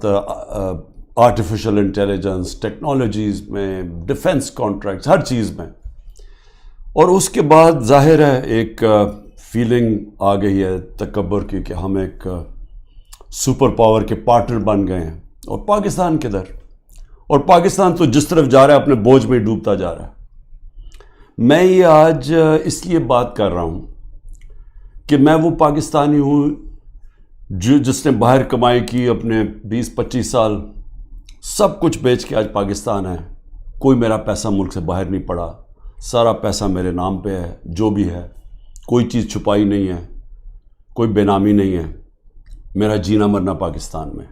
بعد artificial intelligence, technologies میں، defence contracts, ہر چیز میں. اور اس کے بعد ظاہر ہے ایک فیلنگ آ گئی ہے تکبر کی کہ ہم ایک سپر پاور کے پارٹنر بن گئے ہیں. اور پاکستان کدھر؟ اور پاکستان تو جس طرف جا رہا ہے اپنے بوجھ میں ڈوبتا جا رہا ہے. میں یہ آج اس لیے بات کر رہا ہوں کہ میں وہ پاکستانی ہوں جس نے باہر کمائی کی، اپنے 20-25 سال سب کچھ بیچ کے آج پاکستان ہے. کوئی میرا پیسہ ملک سے باہر نہیں پڑا، سارا پیسہ میرے نام پہ ہے. جو بھی ہے کوئی چیز چھپائی نہیں ہے، کوئی بے نامی نہیں ہے. میرا جینا مرنا پاکستان میں.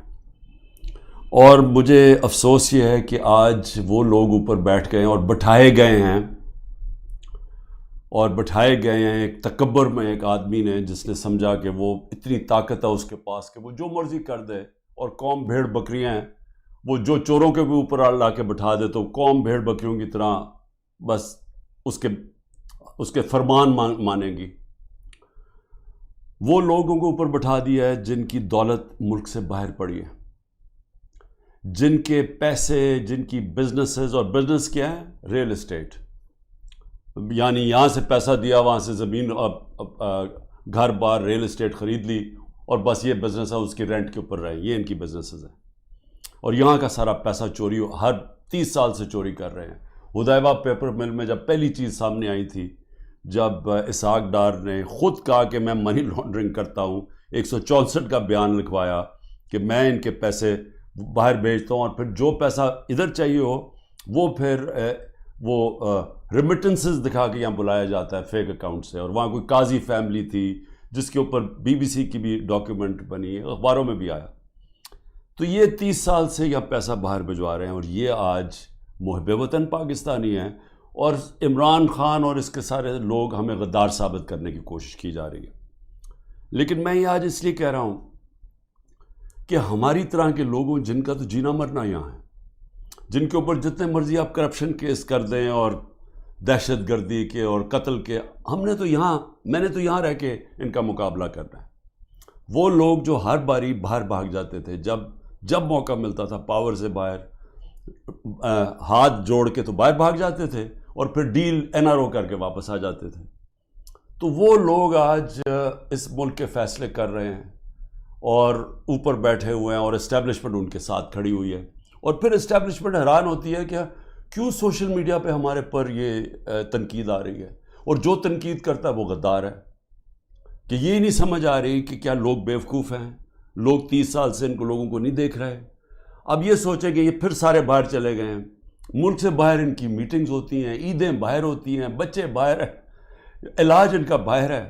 اور مجھے افسوس یہ ہے کہ آج وہ لوگ اوپر بیٹھ گئے ہیں اور بٹھائے گئے ہیں ایک تکبر میں ایک آدمی نے، جس نے سمجھا کہ وہ اتنی طاقت ہے اس کے پاس کہ وہ جو مرضی کر دے. اور قوم بھیڑ بکریاں ہیں، وہ جو چوروں کے بھی اوپر لا کے بٹھا دے تو قوم بھیڑ بکریوں کی طرح بس اس کے فرمان مانیں گی. وہ لوگوں کو اوپر بٹھا دیا ہے جن کی دولت ملک سے باہر پڑی ہے، جن کے پیسے، جن کی بزنسز. اور بزنس کیا ہے؟ Real estate. یعنی یہاں سے پیسہ دیا، وہاں سے زمین، گھر بار، ریل اسٹیٹ خرید لی اور بس یہ بزنس ہے، اس کی رینٹ کے اوپر رہے. یہ ان کی بزنسز ہیں. اور یہاں کا سارا پیسہ چوری ہر 30 سال سے چوری کر رہے ہیں. حدیبہ پیپر مل میں جب پہلی چیز سامنے آئی تھی، جب اسحاق ڈار نے خود کہا کہ میں منی لانڈرنگ کرتا ہوں، 164 کا بیان لکھوایا کہ میں ان کے پیسے باہر بھیجتا ہوں، اور پھر جو پیسہ ادھر چاہیے ہو وہ پھر ریمیٹنسز دکھا کے یہاں بلایا جاتا ہے فیک اکاؤنٹ سے. اور وہاں کوئی قاضی فیملی تھی جس کے اوپر BBC کی بھی ڈاکیومنٹ بنی ہے، اخباروں میں بھی آیا. تو یہ 30 سال سے یہاں پیسہ باہر بھجوا رہے ہیں، اور یہ آج محب وطن پاکستانی ہیں. اور عمران خان اور اس کے سارے لوگ ہمیں غدار ثابت کرنے کی کوشش کی جا رہی ہے. لیکن میں یہ آج اس لیے کہہ رہا ہوں کہ ہماری طرح کے لوگوں، جن کا تو جینا مرنا یہاں ہے، جن کے اوپر جتنے مرضی آپ کرپشن کیس کر دیں اور دہشت گردی کے اور قتل کے، میں نے تو یہاں رہ کے ان کا مقابلہ کرنا ہے. وہ لوگ جو ہر باری باہر بھاگ جاتے تھے، جب موقع ملتا تھا پاور سے باہر ہاتھ جوڑ کے تو باہر بھاگ جاتے تھے، اور پھر ڈیل NRO کر کے واپس آ جاتے تھے. تو وہ لوگ آج اس ملک کے فیصلے کر رہے ہیں اور اوپر بیٹھے ہوئے ہیں، اور اسٹیبلشمنٹ ان کے ساتھ کھڑی ہوئی ہے. اور پھر اسٹیبلشمنٹ حیران ہوتی ہے کہ کیوں سوشل میڈیا پہ ہمارے پر یہ تنقید آ رہی ہے، اور جو تنقید کرتا ہے وہ غدار ہے. کہ یہ نہیں سمجھ آ رہی کہ کیا لوگ بیوقوف ہیں؟ لوگ 30 سال سے ان کو لوگوں کو نہیں دیکھ رہے. اب یہ سوچیں کہ یہ پھر سارے باہر چلے گئے ہیں، ملک سے باہر ان کی میٹنگز ہوتی ہیں، عیدیں باہر ہوتی ہیں، بچے باہر ہیں، علاج ان کا باہر ہے،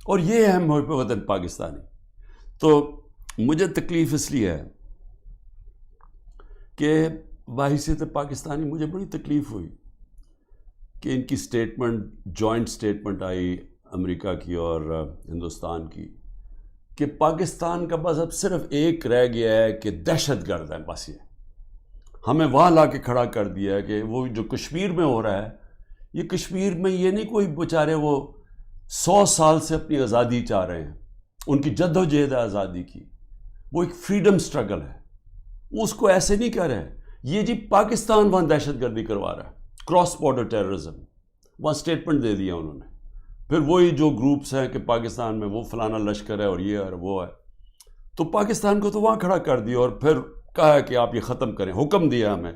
اور یہ ہے محب وطن پاکستانی. تو مجھے تکلیف اس لیے ہے کہ بحیثیت پاکستانی مجھے بڑی تکلیف ہوئی کہ ان کی جوائنٹ سٹیٹمنٹ آئی امریکہ کی اور ہندوستان کی، کہ پاکستان کا بس اب صرف ایک رہ گیا ہے کہ دہشت گرد ہے. بس یہ ہمیں وہاں لا کے کھڑا کر دیا ہے کہ وہ جو کشمیر میں ہو رہا ہے، یہ کشمیر میں یہ نہیں کوئی بیچارے وہ 100 سال سے اپنی آزادی چاہ رہے ہیں، ان کی جد و جہد ہے آزادی کی، وہ ایک فریڈم سٹرگل ہے. وہ اس کو ایسے نہیں کہہ رہے ہیں. یہ جی پاکستان وہاں دہشت گردی کروا رہا ہے، کراس بارڈر ٹیررزم، وہاں سٹیٹمنٹ دے دیا انہوں نے. پھر وہی جو گروپس ہیں کہ پاکستان میں وہ فلانا لشکر ہے اور یہ ہے وہ ہے، تو پاکستان کو تو وہاں کھڑا کر دیا، اور پھر کہا کہ آپ یہ ختم کریں، حکم دیا ہمیں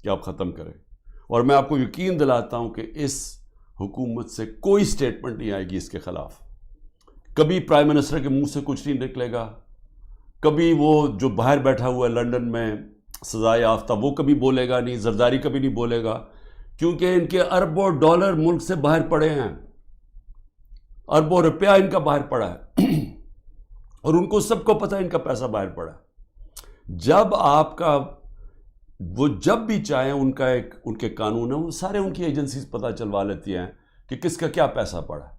کہ آپ ختم کریں. اور میں آپ کو یقین دلاتا ہوں کہ اس حکومت سے کوئی سٹیٹمنٹ نہیں آئے گی اس کے خلاف. کبھی پرائم منسٹر کے منہ سے کچھ نہیں نکلے گا، کبھی وہ جو باہر بیٹھا ہوا ہے لنڈن میں سزائے یافتہ، وہ کبھی بولے گا نہیں، زرداری کبھی نہیں بولے گا، کیونکہ ان کے اربوں ڈالر ملک سے باہر پڑے ہیں، اربوں روپیہ ان کا باہر پڑا ہے، اور ان کو سب کو پتہ ہے ان کا پیسہ باہر پڑا ہے. جب آپ کا وہ جب بھی چاہیں ان کے قانون ہیں، وہ سارے ان کی ایجنسیز پتہ چلوا لیتی ہیں کہ کس کا کیا پیسہ پڑا ہے.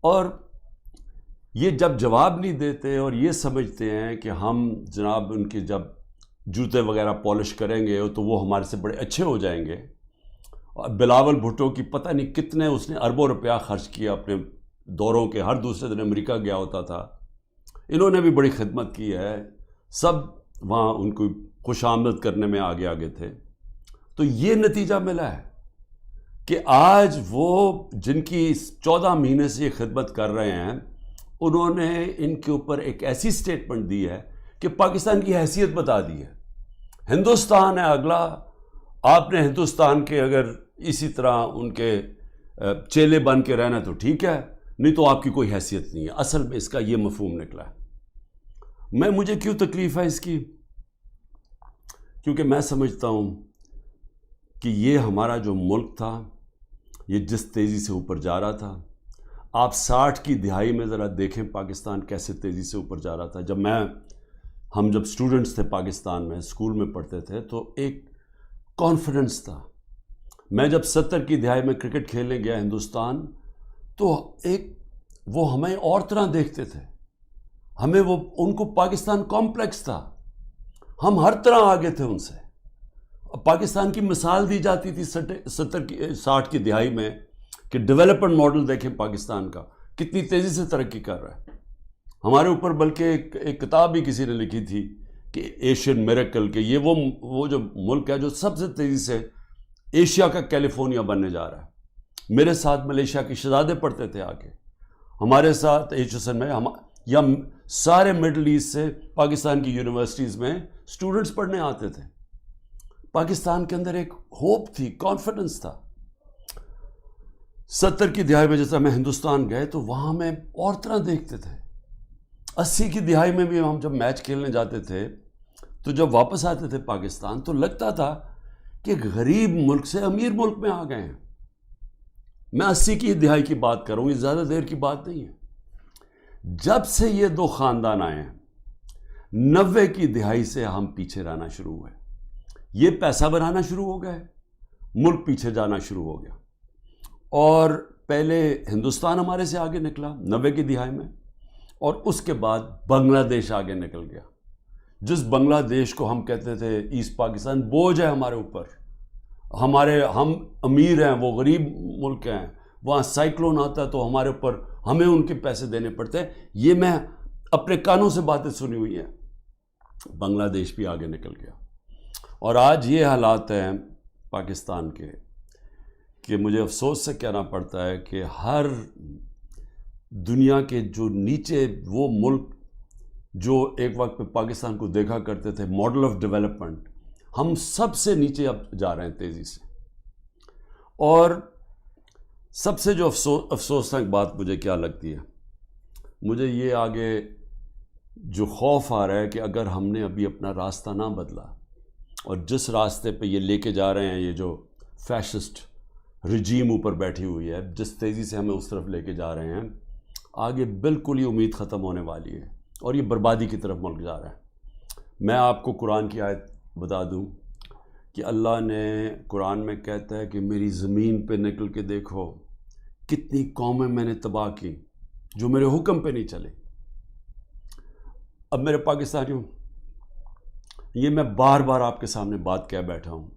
اور یہ جب جواب نہیں دیتے اور یہ سمجھتے ہیں کہ ہم جناب ان کے جب جوتے وغیرہ پالش کریں گے تو وہ ہمارے سے بڑے اچھے ہو جائیں گے. اور بلاول بھٹو کی پتہ نہیں کتنے اس نے اربوں روپیہ خرچ کیا اپنے دوروں کے، ہر دوسرے دن امریکہ گیا ہوتا تھا. انہوں نے بھی بڑی خدمت کی ہے. سب وہاں ان کو خوش آمد کرنے میں آگے تھے. تو یہ نتیجہ ملا ہے کہ آج وہ جن کی 14 مہینے سے یہ خدمت کر رہے ہیں انہوں نے ان کے اوپر ایک ایسی سٹیٹمنٹ دی ہے کہ پاکستان کی حیثیت بتا دی ہے. ہندوستان ہے اگلا، آپ نے ہندوستان کے اگر اسی طرح ان کے چیلے بن کے رہنا تو ٹھیک ہے، نہیں تو آپ کی کوئی حیثیت نہیں ہے. اصل میں اس کا یہ مفہوم نکلا ہے. مجھے کیوں تکلیف ہے اس کی؟ کیونکہ میں سمجھتا ہوں کہ یہ ہمارا جو ملک تھا یہ جس تیزی سے اوپر جا رہا تھا، آپ 60 کی دہائی میں ذرا دیکھیں پاکستان کیسے تیزی سے اوپر جا رہا تھا. ہم جب اسٹوڈنٹس تھے پاکستان میں، اسکول میں پڑھتے تھے، تو ایک کانفیڈنس تھا. میں جب 70 کی دہائی میں کرکٹ کھیلنے گیا ہندوستان، تو وہ ہمیں اور طرح دیکھتے تھے، ان کو پاکستان کمپلیکس تھا، ہم ہر طرح آگے تھے ان سے. پاکستان کی مثال دی جاتی تھی 60 کی دہائی میں کہ ڈیولپمنٹ ماڈل دیکھیں پاکستان کا کتنی تیزی سے ترقی کر رہا ہے. ہمارے اوپر بلکہ ایک کتاب بھی کسی نے لکھی تھی کہ ایشین میریکل، کہ یہ وہ جو ملک ہے جو سب سے تیزی سے ایشیا کا کیلیفورنیا بننے جا رہا ہے. میرے ساتھ ملیشیا کے شہزادے پڑھتے تھے آ کے ہمارے ساتھ ایجوکیشن میں، یا سارے مڈل ایسٹ سے پاکستان کی یونیورسٹیز میں اسٹوڈنٹس پڑھنے آتے تھے. پاکستان کے اندر ایک ہوپ تھی، کانفیڈنس تھا. 70 کی دہائی میں جیسا میں ہندوستان گئے تو وہاں میں اور طرح دیکھتے تھے. 80 کی دہائی میں بھی ہم جب میچ کھیلنے جاتے تھے تو جب واپس آتے تھے پاکستان تو لگتا تھا کہ غریب ملک سے امیر ملک میں آ گئے ہیں. میں 80 کی دہائی کی بات کروں، یہ زیادہ دیر کی بات نہیں ہے. جب سے یہ دو خاندان آئے ہیں 90 کی دہائی سے ہم پیچھے رہنا شروع ہوئے. یہ پیسہ بنانا شروع ہو گئے، ملک پیچھے جانا شروع ہو گیا. اور پہلے ہندوستان ہمارے سے آگے نکلا 90 کی دہائی میں، اور اس کے بعد بنگلہ دیش آگے نکل گیا. جس بنگلہ دیش کو ہم کہتے تھے ایسٹ پاکستان، بوجھ ہے ہمارے اوپر، ہم امیر ہیں، وہ غریب ملک ہیں، وہاں سائیکلون آتا ہے تو ہمارے اوپر ہمیں ان کے پیسے دینے پڑتے ہیں. یہ میں اپنے کانوں سے باتیں سنی ہوئی ہیں. بنگلہ دیش بھی آگے نکل گیا. اور آج یہ حالات ہیں پاکستان کے کہ مجھے افسوس سے کہنا پڑتا ہے کہ ہر دنیا کے جو نیچے وہ ملک جو ایک وقت پہ پاکستان کو دیکھا کرتے تھے ماڈل آف ڈیولپمنٹ، ہم سب سے نیچے اب جا رہے ہیں تیزی سے. اور سب سے جو افسوسناک بات مجھے کیا لگتی ہے، مجھے یہ آگے جو خوف آ رہا ہے کہ اگر ہم نے ابھی اپنا راستہ نہ بدلا اور جس راستے پہ یہ لے کے جا رہے ہیں، یہ جو فیشسٹ رجیم اوپر بیٹھی ہوئی ہے، جس تیزی سے ہمیں اس طرف لے کے جا رہے ہیں، آگے بالکل ہی امید ختم ہونے والی ہے اور یہ بربادی کی طرف ملک جا رہا ہے. میں آپ کو قرآن کی آیت بتا دوں کہ اللہ نے قرآن میں کہتا ہے کہ میری زمین پہ نکل کے دیکھو کتنی قومیں میں نے تباہ کی جو میرے حکم پہ نہیں چلے. اب میرے پاکستانیوں، یہ میں بار بار آپ کے سامنے بات کہہ بیٹھا ہوں،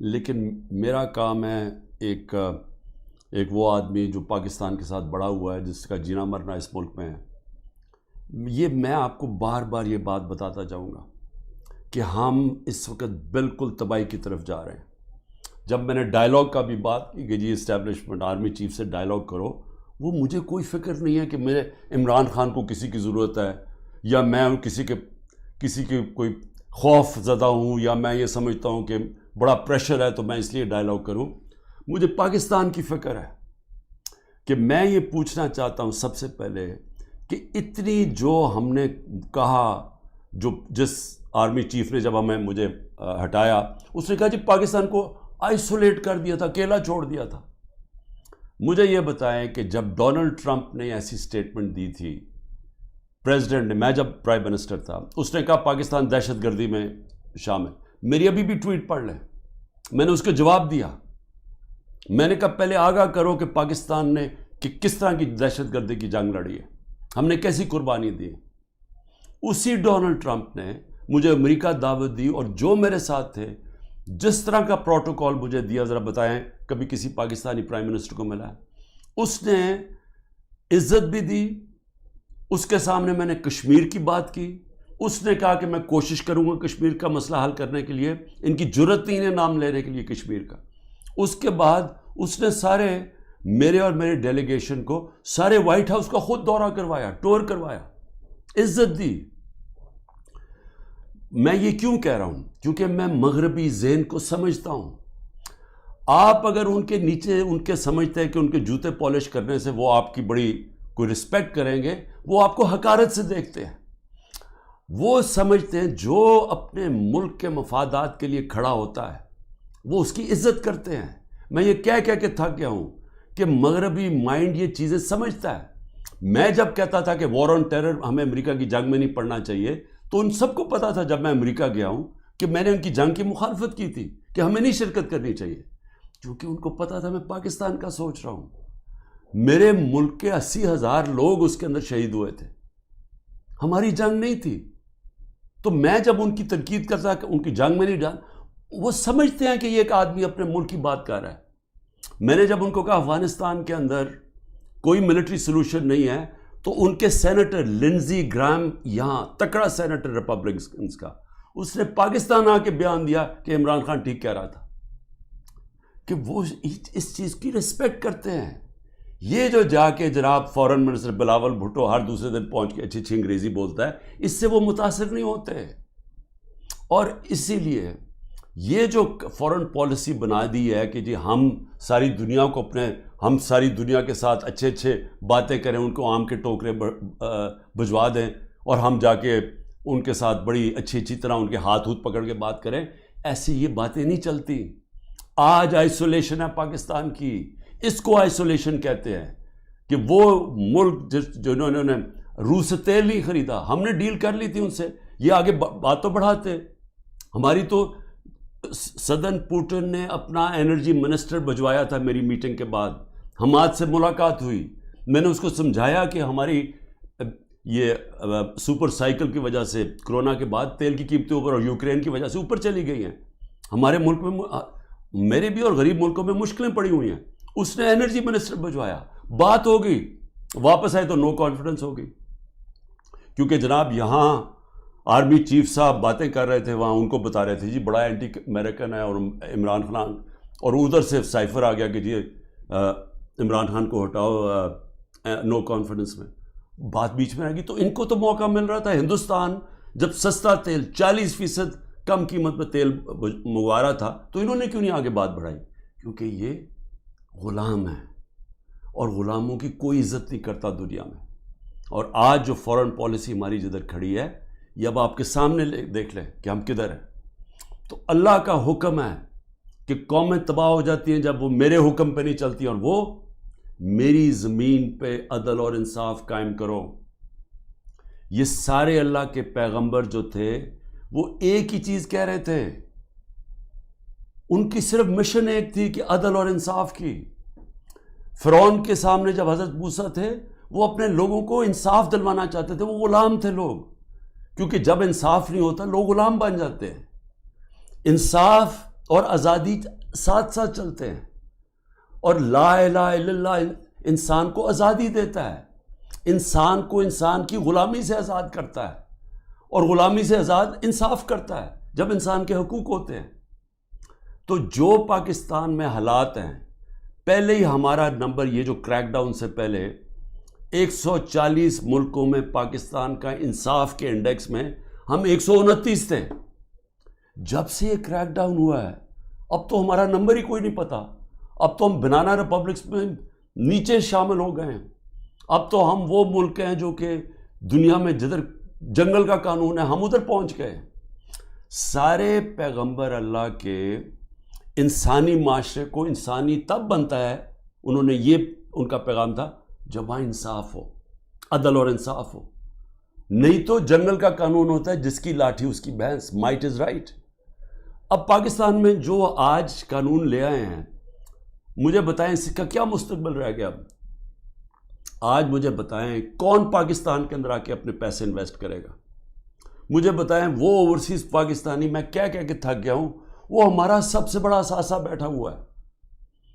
لیکن میرا کام ہے ایک وہ آدمی جو پاکستان کے ساتھ بڑا ہوا ہے، جس کا جینا مرنا اس ملک میں ہے، یہ میں آپ کو بار بار یہ بات بتاتا جاؤں گا کہ ہم اس وقت بالکل تباہی کی طرف جا رہے ہیں. جب میں نے ڈائلاگ کا بھی بات کی کہ جی اسٹیبلشمنٹ آرمی چیف سے ڈائلاگ کرو، وہ مجھے کوئی فکر نہیں ہے کہ میرے عمران خان کو کسی کی ضرورت ہے، یا میں کسی کے کوئی خوف زدہ ہوں، یا میں یہ سمجھتا ہوں کہ بڑا پریشر ہے تو میں اس لیے ڈائلاگ کروں. مجھے پاکستان کی فکر ہے کہ میں یہ پوچھنا چاہتا ہوں سب سے پہلے کہ اتنی جو ہم نے کہا، جس آرمی چیف نے جب مجھے ہٹایا، اس نے کہا جی پاکستان کو آئسولیٹ کر دیا تھا، اکیلا چھوڑ دیا تھا. مجھے یہ بتائیں کہ جب ڈونلڈ ٹرمپ نے ایسی سٹیٹمنٹ دی تھی، پریزیڈنٹ نے، میں جب پرائم منسٹر تھا، اس نے کہا پاکستان دہشت گردی میں شامل. میری ابھی بھی ٹویٹ پڑھ لیں، میں نے اس کو جواب دیا. میں نے کہا پہلے آگاہ کرو کہ پاکستان نے کہ کس طرح کی دہشت گردی کی جنگ لڑی ہے، ہم نے کیسی قربانی دی. اسی ڈونلڈ ٹرمپ نے مجھے امریکہ دعوت دی، اور جو میرے ساتھ تھے، جس طرح کا پروٹوکول مجھے دیا، ذرا بتائیں کبھی کسی پاکستانی پرائم منسٹر کو ملا ہے؟ اس نے عزت بھی دی، اس کے سامنے میں نے کشمیر کی بات کی، اس نے کہا کہ میں کوشش کروں گا کشمیر کا مسئلہ حل کرنے کے لیے. ان کی جرت نہیں ہے نام لینے کے لیے کشمیر کا. اس کے بعد اس نے سارے میرے اور میرے ڈیلیگیشن کو سارے وائٹ ہاؤس کا خود دورہ کروایا, ٹور کروایا, عزت دی. میں یہ کیوں کہہ رہا ہوں؟ کیونکہ میں مغربی ذہن کو سمجھتا ہوں. آپ اگر ان کے نیچے ان کے سمجھتے ہیں کہ ان کے جوتے پالش کرنے سے وہ آپ کی بڑی کوئی رسپیکٹ کریں گے, وہ آپ کو حقارت سے دیکھتے ہیں. وہ سمجھتے ہیں جو اپنے ملک کے مفادات کے لیے کھڑا ہوتا ہے وہ اس کی عزت کرتے ہیں. میں یہ کہہ کے تھک گیا ہوں کہ مغربی مائنڈ یہ چیزیں سمجھتا ہے. میں جب کہتا تھا کہ وار آن ٹیرر ہمیں امریکہ کی جنگ میں نہیں پڑنا چاہیے, تو ان سب کو پتا تھا جب میں امریکہ گیا ہوں کہ میں نے ان کی جنگ کی مخالفت کی تھی کہ ہمیں نہیں شرکت کرنی چاہیے, کیونکہ ان کو پتا تھا میں پاکستان کا سوچ رہا ہوں. میرے ملک کے 80,000 لوگ اس کے اندر شہید ہوئے تھے, ہماری جنگ نہیں تھی. تو میں جب ان کی تنقید کرتا کہ ان کی جنگ میں نہیں ڈال, وہ سمجھتے ہیں کہ یہ ایک آدمی اپنے ملک کی بات کر رہا ہے. میں نے جب ان کو کہا افغانستان کے اندر کوئی ملٹری سلوشن نہیں ہے, تو ان کے سینیٹر لنزی گرام, یہاں تکڑا سینیٹر ریپبلکنز کا, اس نے پاکستان آ کے بیان دیا کہ عمران خان ٹھیک کہہ رہا تھا, کہ وہ اس چیز کی رسپیکٹ کرتے ہیں. یہ جو جا کے جناب فورن منسٹر بلاول بھٹو ہر دوسرے دن پہنچ کے اچھی اچھی انگریزی بولتا ہے, اس سے وہ متاثر نہیں ہوتے. اور اسی لیے یہ جو فورن پالیسی بنا دی ہے کہ جی ہم ساری دنیا کو ہم ساری دنیا کے ساتھ اچھے اچھے باتیں کریں, ان کو آم کے ٹوکرے بھجوا دیں, اور ہم جا کے ان کے ساتھ بڑی اچھی طرح ان کے ہاتھ پکڑ کے بات کریں, ایسی یہ باتیں نہیں چلتی. آج آئسولیشن ہے پاکستان کی, اس کو آئسولیشن کہتے ہیں. کہ وہ ملک جنہوں نے روس سے تیل نہیں خریدا, ہم نے ڈیل کر لی تھی ان سے, یہ آگے بات تو بڑھاتے. ہماری تو صدر پوٹن نے اپنا انرجی منسٹر بھجوایا تھا میری میٹنگ کے بعد, حماد سے ملاقات ہوئی, میں نے اس کو سمجھایا کہ ہماری یہ سپر سائیکل کی وجہ سے کرونا کے بعد تیل کی قیمتیں اوپر اور یوکرین کی وجہ سے اوپر چلی گئی ہیں. ہمارے ملک میں, میرے بھی اور غریب ملکوں میں مشکلیں پڑی ہوئی ہیں. اس نے انرجی منسٹر بھجوایا, بات ہو گئی, واپس آئے تو نو کانفیڈنس ہو گئی. کیونکہ جناب یہاں آرمی چیف صاحب باتیں کر رہے تھے, وہاں ان کو بتا رہے تھے جی بڑا اینٹی امریکن ہے اور عمران خان, اور ادھر سے سائفر آ گیا کہ جی عمران خان کو ہٹاؤ نو کانفیڈنس میں. بات بیچ میں آ گئی. تو ان کو تو موقع مل رہا تھا. ہندوستان جب سستا تیل 40% کم قیمت پہ تیل منگوا رہا تھا, تو انہوں نے کیوں نہیں آگے بات بڑھائی؟ کیونکہ یہ غلام ہیں اور غلاموں کی کوئی عزت نہیں کرتا دنیا میں. اور آج جو فورن پالیسی ہماری جدھر کھڑی ہے, یہ اب آپ کے سامنے دیکھ لیں کہ ہم کدھر ہیں. تو اللہ کا حکم ہے کہ قومیں تباہ ہو جاتی ہیں جب وہ میرے حکم پہ نہیں چلتی, اور وہ میری زمین پہ عدل اور انصاف قائم کرو. یہ سارے اللہ کے پیغمبر جو تھے وہ ایک ہی چیز کہہ رہے تھے, ان کی صرف مشن ایک تھی کہ عدل اور انصاف کی. فرعون کے سامنے جب حضرت موسیٰ تھے, وہ اپنے لوگوں کو انصاف دلوانا چاہتے تھے, وہ غلام تھے لوگ, کیونکہ جب انصاف نہیں ہوتا لوگ غلام بن جاتے ہیں. انصاف اور آزادی ساتھ ساتھ چلتے ہیں, اور لا الہ الا اللہ انسان کو آزادی دیتا ہے, انسان کو انسان کی غلامی سے آزاد کرتا ہے, اور غلامی سے آزاد انصاف کرتا ہے جب انسان کے حقوق ہوتے ہیں. تو جو پاکستان میں حالات ہیں, پہلے ہی ہمارا نمبر, یہ جو کریک ڈاؤن سے پہلے 140 ملکوں میں پاکستان کا انصاف کے انڈیکس میں ہم 129 تھے. جب سے یہ کریک ڈاؤن ہوا ہے, اب تو ہمارا نمبر ہی کوئی نہیں پتا. اب تو ہم بنانا ریپبلکس میں نیچے شامل ہو گئے ہیں. اب تو ہم وہ ملک ہیں جو کہ دنیا میں جدھر جنگل کا قانون ہے ہم ادھر پہنچ گئے. سارے پیغمبر اللہ کے انسانی معاشرے کو انسانی تب بنتا ہے, انہوں نے یہ ان کا پیغام تھا, جب وہاں انصاف ہو, عدل اور انصاف ہو. نہیں تو جنگل کا قانون ہوتا ہے, جس کی لاٹھی اس کی بھینس, مائٹ از رائٹ. اب پاکستان میں جو آج قانون لے آئے ہیں, مجھے بتائیں اس کا کیا مستقبل رہ گیا؟ آج مجھے بتائیں کون پاکستان کے اندر آ کے اپنے پیسے انویسٹ کرے گا؟ مجھے بتائیں وہ اوورسیز پاکستانی, میں کہہ کے تھک گیا ہوں, وہ ہمارا سب سے بڑا اثاثہ بیٹھا ہوا ہے.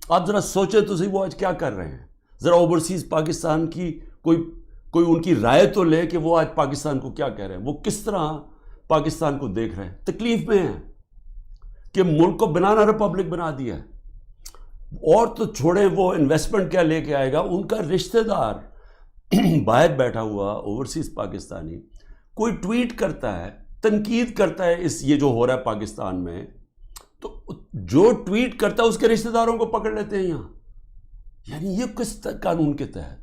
آپ ذرا سوچیں تو صحیح, وہ آج کیا کر رہے ہیں. ذرا اوورسیز پاکستان کی کوئی کوئی ان کی رائے تو لے کہ وہ آج پاکستان کو کیا کہہ رہے ہیں, وہ کس طرح پاکستان کو دیکھ رہے ہیں. تکلیف میں ہیں کہ ملک کو بنانا ریپبلک بنا دیا ہے. اور تو چھوڑیں وہ انویسٹمنٹ کیا لے کے آئے گا, ان کا رشتہ دار باہر بیٹھا ہوا اوورسیز پاکستانی کوئی ٹویٹ کرتا ہے, تنقید کرتا ہے اس یہ جو ہو رہا ہے پاکستان میں, تو جو ٹویٹ کرتا ہے اس کے رشتہ داروں کو پکڑ لیتے ہیں یہاں. یعنی یہ کس قانون کے تحت؟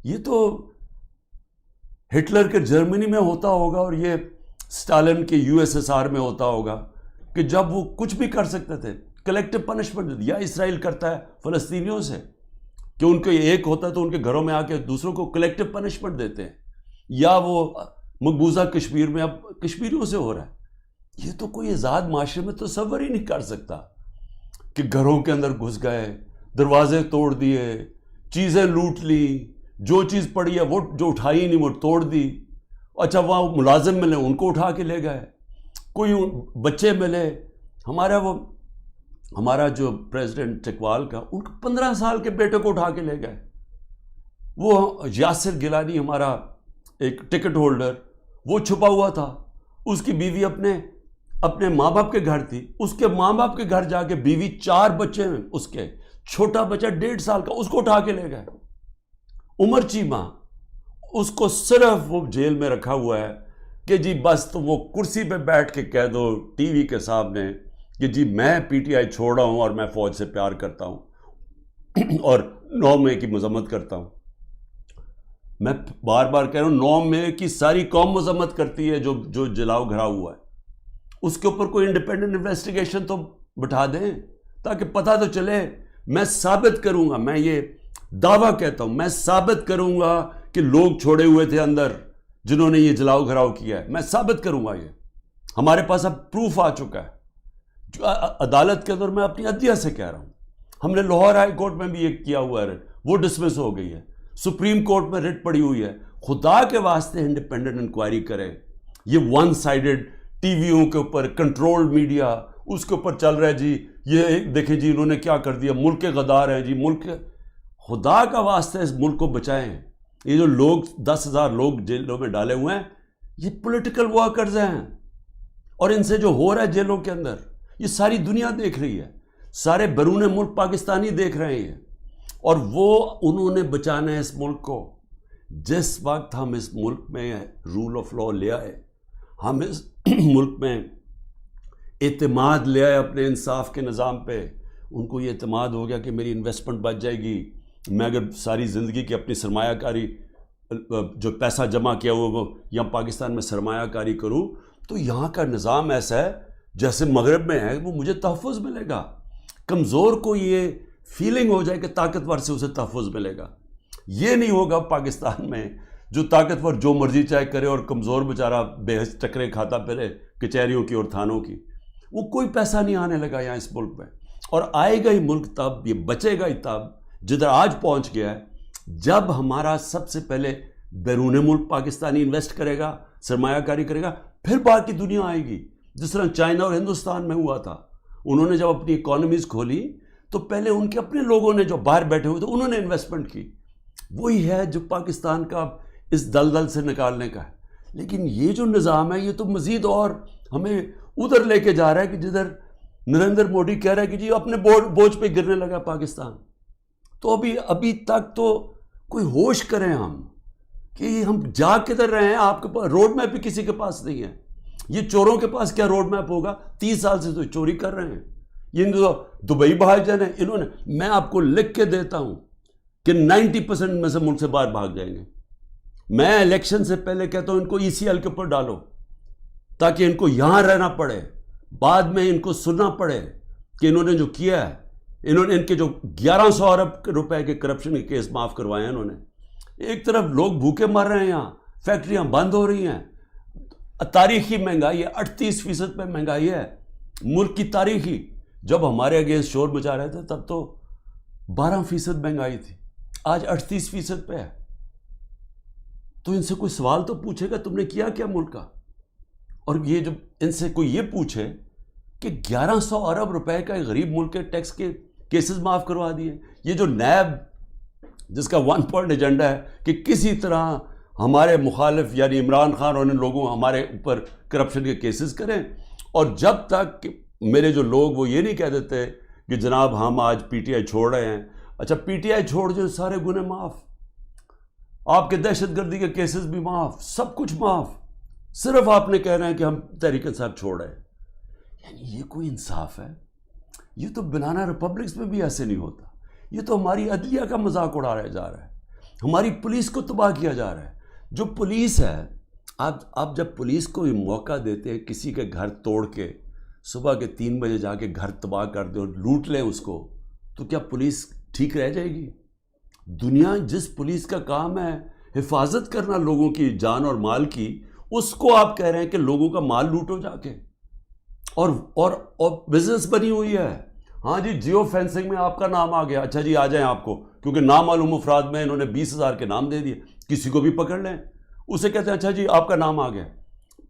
یہ تو ہٹلر کے جرمنی میں ہوتا ہوگا اور یہ اسٹالن کے USSR میں ہوتا ہوگا کہ جب وہ کچھ بھی کر سکتے تھے, کلیکٹیو پنشمنٹ. یا اسرائیل کرتا ہے فلسطینیوں سے کہ ان کو ایک ہوتا ہے تو ان کے گھروں میں آ کے دوسروں کو کلیکٹیو پنشمنٹ دیتے ہیں, یا وہ مقبوضہ کشمیر میں اب کشمیریوں سے ہو رہا ہے. یہ تو کوئی آزاد معاشرے میں تصور ہی نہیں کر سکتا کہ گھروں کے اندر گھس گئے, دروازے توڑ دیے, چیزیں لوٹ لی, جو چیز پڑی ہے وہ جو اٹھائی نہیں وہ توڑ دی. اچھا وہاں ملازم ملے ان کو اٹھا کے لے گئے, کوئی بچے ملے. ہمارا جو پریزیڈنٹ چکوال کا, ان کو 15 سال کے بیٹے کو اٹھا کے لے گئے. وہ یاسر گیلانی ہمارا ایک ٹکٹ ہولڈر, وہ چھپا ہوا تھا, اس کی بیوی اپنے ماں باپ کے گھر تھی, اس کے ماں باپ کے گھر جا کے بیوی 4 بچے ہیں اس کے, چھوٹا بچہ 1.5 سال کا, اس کو اٹھا کے لے گئے. عمر چیمہ, اس کو صرف وہ جیل میں رکھا ہوا ہے کہ جی بس تم وہ کرسی پہ بیٹھ کے کہہ دو ٹی وی کے سامنے کہ جی میں PTI چھوڑ رہا ہوں اور میں فوج سے پیار کرتا ہوں اور 9 مئی کی مذمت کرتا ہوں. میں بار بار کہہ رہا ہوں 9 مئی کی ساری قوم مذمت کرتی ہے جو جلاؤ گھراؤ ہوا ہے. اس کے اوپر کوئی انڈیپینڈنٹ انویسٹیگیشن تو بٹھا دیں تاکہ پتہ تو چلے. میں ثابت کروں گا, میں یہ دعویٰ کہتا ہوں, میں ثابت کروں گا کہ لوگ چھوڑے ہوئے تھے اندر جنہوں نے یہ جلاؤ گھراؤ کیا ہے. میں ثابت کروں گا, یہ ہمارے پاس اب پروف آ چکا ہے. عدالت کے اندر میں اپنی عدلیہ سے کہہ رہا ہوں, ہم نے لاہور ہائی کورٹ میں بھی یہ کیا ہوا ہے, وہ ڈسمس ہو گئی ہے, سپریم کورٹ میں رٹ پڑی ہوئی ہے. خدا کے واسطے انڈیپینڈنٹ انکوائری کرے. یہ ون سائیڈڈ ٹی ویوں کے اوپر کنٹرول میڈیا اس کے اوپر چل رہا ہے جی, یہ دیکھیں جی انہوں نے کیا کر دیا, ملک کے غدار ہیں جی, ملک. خدا کا واسطے اس ملک کو بچائیں. یہ جو لوگ 10,000 لوگ جیلوں میں ڈالے ہوئے ہیں, یہ پولیٹیکل ورکرز ہیں, اور ان سے جو ہو رہا ہے جیلوں کے اندر یہ ساری دنیا دیکھ رہی ہے, سارے بیرون ملک پاکستانی دیکھ رہے ہیں, اور وہ انہوں نے بچانا ہے اس ملک کو. جس وقت ہم اس ملک میں رول آف لا لے آئے, ہم اس ملک میں اعتماد لے آئے اپنے انصاف کے نظام پہ, ان کو یہ اعتماد ہو گیا کہ میری انویسٹمنٹ بچ جائے گی, میں اگر ساری زندگی کی اپنی سرمایہ کاری جو پیسہ جمع کیا ہوا وہ یہاں پاکستان میں سرمایہ کاری کروں تو یہاں کا نظام ایسا ہے جیسے مغرب میں ہے, وہ مجھے تحفظ ملے گا. کمزور کو یہ فیلنگ ہو جائے کہ طاقتور سے اسے تحفظ ملے گا. یہ نہیں ہوگا پاکستان میں, جو طاقتور جو مرضی چاہے کرے اور کمزور بیچارہ بے حس ٹکرے کھاتا پھرے کچہریوں کی اور تھانوں کی. وہ کوئی پیسہ نہیں آنے لگا یہاں اس ملک میں, اور آئے گا ہی ملک تب, یہ بچے گا ہی تب جدھر آج پہنچ گیا ہے, جب ہمارا سب سے پہلے بیرون ملک پاکستانی انویسٹ کرے گا, سرمایہ کاری کرے گا, پھر باقی دنیا آئے گی. جس طرح چائنا اور ہندوستان میں ہوا تھا, انہوں نے جب اپنی اکانومیز کھولی تو پہلے ان کے اپنے لوگوں نے جو باہر بیٹھے ہوئے تھے انہوں نے انویسٹمنٹ کی. وہی ہے جو پاکستان کا اس دلدل سے نکالنے کا ہے. لیکن یہ جو نظام ہے یہ تو مزید اور ہمیں ادھر لے کے جا رہا ہے کہ جدھر نریندر مودی کہہ رہا ہے کہ جی اپنے بوجھ پہ گرنے لگا پاکستان. تو ابھی تک تو کوئی ہوش کریں ہم کہ ہم جا کدھر رہے ہیں. آپ کے پاس روڈ میپ بھی کسی کے پاس نہیں ہے. یہ چوروں کے پاس کیا روڈ میپ ہوگا؟ 30 سال سے تو چوری کر رہے ہیں. یہ دبئی بھاگ جانے انہوں نے, میں آپ کو لکھ کے دیتا ہوں کہ 90% میں سے ملک سے باہر بھاگ جائیں گے. میں الیکشن سے پہلے کہتا ہوں ان کو ECL کے اوپر ڈالو تاکہ ان کو یہاں رہنا پڑے, بعد میں ان کو سننا پڑے کہ انہوں نے جو کیا ہے. انہوں نے ان کے جو 1100 ارب روپے کے کرپشن کے کیس معاف کروائے ہیں انہوں نے. ایک طرف لوگ بھوکے مر رہے ہیں, یہاں فیکٹریاں بند ہو رہی ہیں, تاریخی مہنگائی ہے, 38% پہ مہنگائی ہے ملک کی تاریخی. جب ہمارے اگینسٹ شور مچا رہے تھے تب تو 12% مہنگائی تھی, آج 38% پہ ہے. تو ان سے کوئی سوال تو پوچھے گا تم نے کیا کیا ملک کا. اور یہ جب ان سے کوئی یہ پوچھے کہ 1100 ارب روپے کا غریب ملک کے ٹیکس کے کیسز معاف کروا دیے, یہ جو نیب جس کا 1 پوائنٹ ایجنڈا ہے کہ کسی طرح ہمارے مخالف یعنی عمران خان اور ان لوگوں ہمارے اوپر کرپشن کے کیسز کریں، اور جب تک میرے جو لوگ وہ یہ نہیں کہہ دیتے کہ جناب ہم آج پی ٹی آئی چھوڑ رہے ہیں، اچھا پی ٹی آئی چھوڑ جو سارے گناہ معاف، آپ کے دہشت گردی کے کیسز بھی معاف، سب کچھ معاف، صرف آپ نے کہہ رہے ہیں کہ ہم تحریک انصاف چھوڑ رہے ہیں. یعنی یہ کوئی انصاف ہے؟ یہ تو بنانا ریپبلکس میں بھی ایسے نہیں ہوتا. یہ تو ہماری عدلیہ کا مذاق اڑایا جا رہا ہے، ہماری پولیس کو تباہ کیا جا رہا ہے. جو پولیس ہے، آپ جب پولیس کو موقع دیتے ہیں کسی کے گھر توڑ کے صبح کے 3 بجے جا کے گھر تباہ کر دیں اور لوٹ لیں اس کو، تو کیا پولیس ٹھیک رہ جائے گی؟ دنیا جس پولیس کا کام ہے حفاظت کرنا لوگوں کی جان اور مال کی، اس کو آپ کہہ رہے ہیں کہ لوگوں کا مال لوٹو جا کے، اور بزنس بنی ہوئی ہے. ہاں جی، جیو فینسنگ میں آپ کا نام آ گیا، اچھا جی آ جائیں آپ کو، کیونکہ نامعلوم افراد میں انہوں نے 20,000 کے نام دے دیے، کسی کو بھی پکڑ لیں، اسے کہتے ہیں اچھا جی آپ کا نام آ گیا.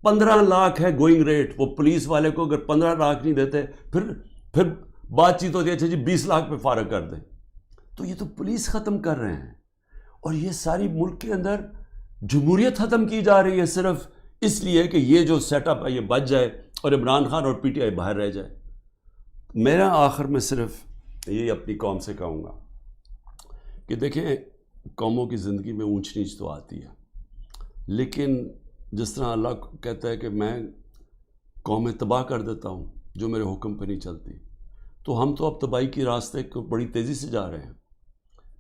15 لاکھ ہے گوئنگ ریٹ. وہ پولیس والے کو اگر 15 لاکھ نہیں دیتے پھر بات چیت ہوتی ہے اچھا جی 20 لاکھ پہ فارغ کر دیں. تو یہ تو پولیس ختم کر رہے ہیں، اور یہ ساری ملک کے اندر جمہوریت ختم کی جا رہی ہے صرف اس لیے کہ یہ جو سیٹ اپ ہے یہ بچ جائے اور عمران خان اور پی ٹی آئی باہر رہ جائے. میرا آخر میں صرف یہی اپنی قوم سے کہوں گا کہ دیکھیں، قوموں کی زندگی میں اونچ نیچ تو آتی ہے، لیکن جس طرح اللہ کہتا ہے کہ میں قومیں تباہ کر دیتا ہوں جو میرے حکم پہ نہیں چلتی، تو ہم تو اب تباہی کی راستے کو بڑی تیزی سے جا رہے ہیں.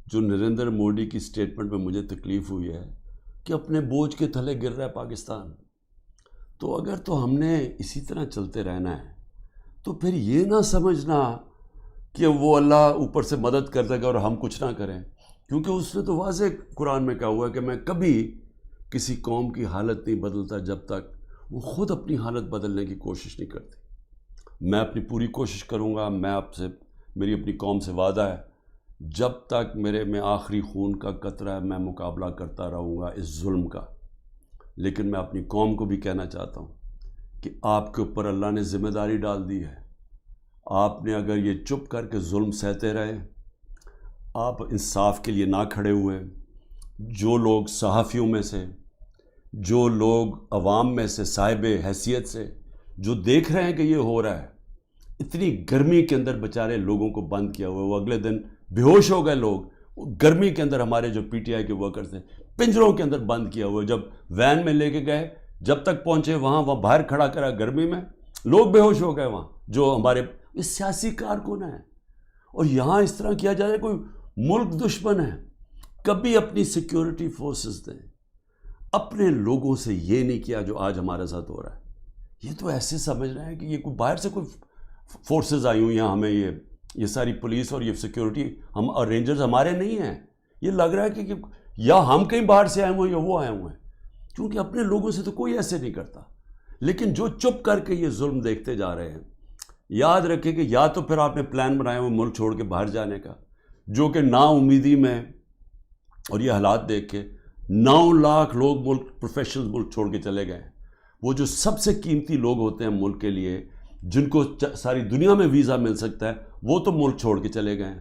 جو نریندر مودی کی سٹیٹمنٹ میں مجھے تکلیف ہوئی ہے کہ اپنے بوجھ کے تھلے گر رہا ہے پاکستان. تو اگر تو ہم نے اسی طرح چلتے رہنا ہے تو پھر یہ نہ سمجھنا کہ وہ اللہ اوپر سے مدد کر دے گا اور ہم کچھ نہ کریں، کیونکہ اس نے تو واضح قرآن میں کہا ہوا ہے کہ میں کبھی کسی قوم کی حالت نہیں بدلتا جب تک وہ خود اپنی حالت بدلنے کی کوشش نہیں کرتی. میں اپنی پوری کوشش کروں گا. میں آپ سے، میری اپنی قوم سے وعدہ ہے، جب تک میرے میں آخری خون کا قطرہ ہے میں مقابلہ کرتا رہوں گا اس ظلم کا. لیکن میں اپنی قوم کو بھی کہنا چاہتا ہوں کہ آپ کے اوپر اللہ نے ذمہ داری ڈال دی ہے. آپ نے اگر یہ چپ کر کے ظلم سہتے رہے، آپ انصاف کے لیے نہ کھڑے ہوئے، جو لوگ صحافیوں میں سے، جو لوگ عوام میں سے صاحب حیثیت سے جو دیکھ رہے ہیں کہ یہ ہو رہا ہے، اتنی گرمی کے اندر بیچارے لوگوں کو بند کیا ہوا ہے، وہ اگلے دن بے ہوش ہو گئے لوگ گرمی کے اندر. ہمارے جو پی ٹی آئی کے ورکرز ہیں پنجروں کے اندر بند کیا ہوا ہے. جب وین میں لے کے گئے، جب تک پہنچے وہاں باہر کھڑا کرا گرمی میں، لوگ بے ہوش ہو گئے وہاں. جو ہمارے سیاسی کارکن ہیں، اور یہاں اس طرح کیا جا رہا ہے. کوئی ملک دشمن ہے. کبھی اپنی سیکیورٹی فورسز دیں. اپنے لوگوں سے یہ نہیں کیا جو آج ہمارے ساتھ ہو رہا ہے. یہ تو ایسے سمجھ رہے ہیں کہ یہ کوئی باہر سے کوئی فورسز آئی ہوئی ہیں، ہمیں یہ ساری پولیس اور یہ سیکیورٹی ہم اور رینجرز ہمارے نہیں ہیں. یہ لگ رہا ہے کہ یا ہم کہیں باہر سے آئے ہوئے ہیں یا وہ آئے ہوئے ہیں، کیونکہ اپنے لوگوں سے تو کوئی ایسے نہیں کرتا. لیکن جو چپ کر کے یہ ظلم دیکھتے جا رہے ہیں، یاد رکھیں کہ یا تو پھر آپ نے پلان بنایا ہوا ملک چھوڑ کے باہر جانے کا، جو کہ نا امیدی میں اور یہ حالات دیکھ کے 9 لاکھ لوگ ملک پروفیشنل ملک چھوڑ کے چلے گئے. وہ جو سب سے قیمتی لوگ ہوتے ہیں ملک کے لیے، جن کو ساری دنیا میں ویزا مل سکتا ہے، وہ تو ملک چھوڑ کے چلے گئے ہیں.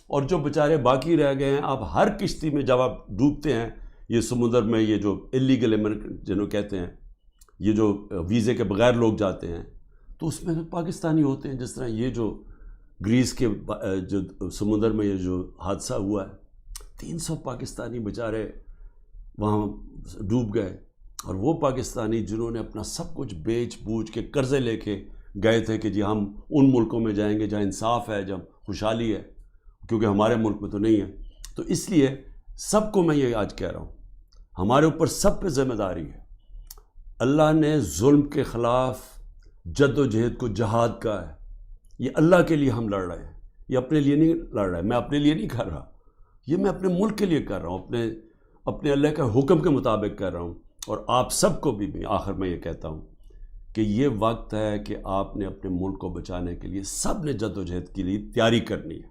اور جو بیچارے باقی رہ گئے ہیں، آپ ہر کشتی میں جب آپ ڈوبتے ہیں یہ سمندر میں، یہ جو اللیگل امیگرنٹ جنہوں کہتے ہیں، یہ جو ویزے کے بغیر لوگ جاتے ہیں، تو اس میں پاکستانی ہوتے ہیں. جس طرح یہ جو گریس کے جو سمندر میں یہ جو حادثہ ہوا ہے، 300 پاکستانی بیچارے وہاں ڈوب گئے. اور وہ پاکستانی جنہوں نے اپنا سب کچھ بیچ بوجھ کے قرضے لے کے گئے تھے کہ جی ہم ان ملکوں میں جائیں گے جہاں انصاف ہے، جہاں خوشحالی ہے، کیونکہ ہمارے ملک میں تو نہیں ہے. تو اس لیے سب کو میں یہ آج کہہ رہا ہوں، ہمارے اوپر سب پہ ذمہ داری ہے. اللہ نے ظلم کے خلاف جد و جہد کو جہاد کا ہے. یہ اللہ کے لیے ہم لڑ رہے ہیں، یہ اپنے لیے نہیں لڑ رہے. میں اپنے لیے نہیں کر رہا، یہ میں اپنے ملک کے لیے کر رہا ہوں، اپنے اللہ کا حکم کے مطابق کر رہا ہوں. اور آپ سب کو بھی آخر میں یہ کہتا ہوں کہ یہ وقت ہے کہ آپ نے اپنے ملک کو بچانے کے لیے سب نے جد و جہد کے لیے تیاری کرنی ہے.